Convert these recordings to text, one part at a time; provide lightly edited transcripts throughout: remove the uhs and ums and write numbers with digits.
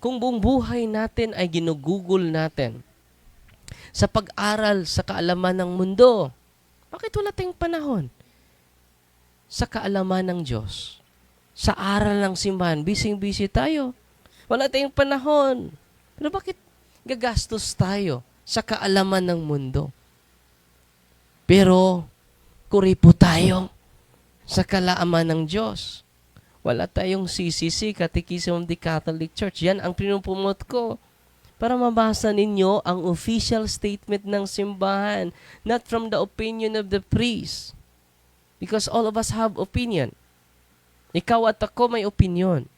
Kung buong buhay natin ay ginugugol natin sa pag-aral sa kaalaman ng mundo, bakit wala tayong panahon sa kaalaman ng Diyos? Sa aral ng simbahan, busy-busy tayo. Wala tayong panahon. Pero bakit gagastos tayo sa kaalaman ng mundo? Pero kuripo tayo sa kaalaman ng Diyos. Wala tayong CCC, Catechism of the Catholic Church. Yan ang pinupumot ko para mabasa ninyo ang official statement ng simbahan, not from the opinion of the priest. Because all of us have opinion. Ikaw at ako may opinion.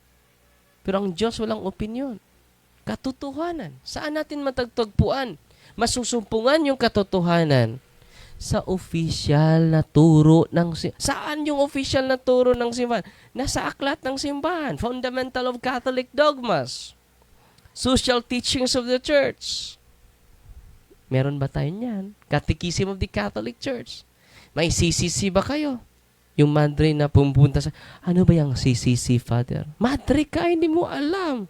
Pero ang Diyos walang opinion. Katotohanan. Saan natin matagtagpuan? Masusumpungan yung katotohanan sa official na turo ng simbahan. Saan yung official na turo ng simbahan? Nasa aklat ng simbahan. Fundamental of Catholic Dogmas. Social Teachings of the Church. Meron ba tayo niyan? Catechism of the Catholic Church. May CCC ba kayo? Yung madre na pumunta sa, ano ba yung CCC, Father? Madre ka, hindi mo alam.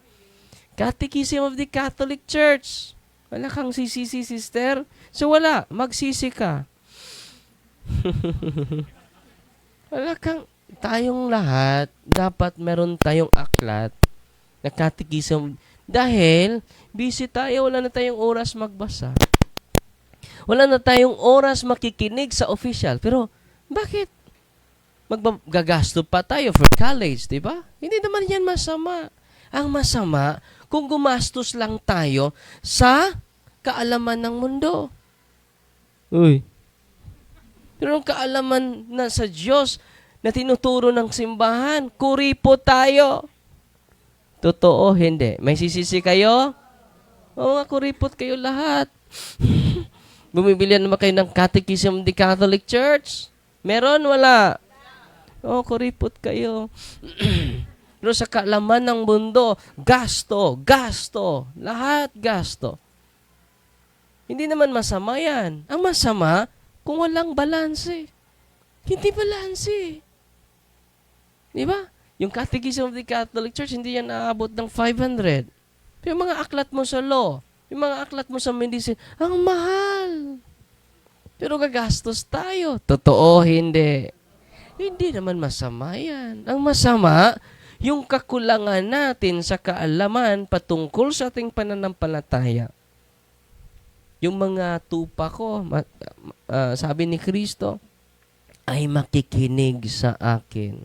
Catechism of the Catholic Church. Wala kang CCC, sister? So wala, magsisi ka. Wala kang, tayong lahat, dapat meron tayong aklat na catechism. Dahil, busy tayo, wala na tayong oras magbasa. Wala na tayong oras makikinig sa official. Pero, bakit? Maggagasto pa tayo for college, di ba? Hindi naman yan masama. Ang masama, kung gumastos lang tayo sa kaalaman ng mundo. Uy. Pero ang kaalaman na sa Diyos na tinuturo ng simbahan, kuripo tayo. Totoo, hindi. May sisisi kayo? Oo nga, kuripot kayo lahat. Bumibili naman kayo ng Catechism of the Catholic Church? Meron? Wala? Oo, kuripot kayo. Pero sa kaalaman ng mundo, gasto, gasto, lahat gasto. Hindi naman masama yan. Ang masama, kung walang balanse. Hindi balanse. Di ba? Yung Catechism of the Catholic Church, hindi yan naabot ng 500. Pero yung mga aklat mo sa law, yung mga aklat mo sa medicine, ang mahal. Pero gagastos tayo. Totoo, hindi. Hindi naman masama yan. Ang masama, yung kakulangan natin sa kaalaman patungkol sa ating pananampalataya. Yung mga tupa ko, sabi ni Kristo, ay makikinig sa akin.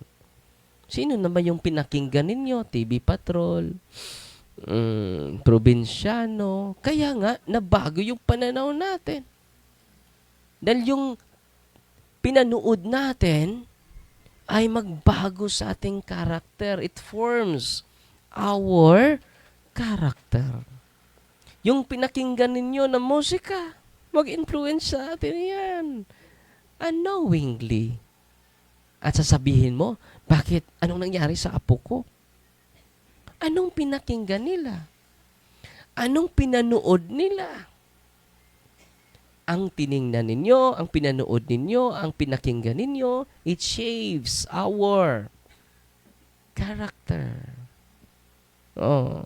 Sino naman yung pinakinggan ninyo? TV Patrol, probinsyano. Kaya nga, nabago yung pananaw natin. Dahil yung pinanood natin ay magbago sa ating karakter. It forms our character. Yung pinakinggan ninyo na musika, mag-influence sa atin yan. Unknowingly. At sasabihin mo, bakit? Anong nangyari sa apo ko? Anong pinakinggan nila? Anong pinanood nila? Ang tiningnan ninyo, ang pinanood ninyo, ang pinakinggan ninyo, it shapes our character. Oh.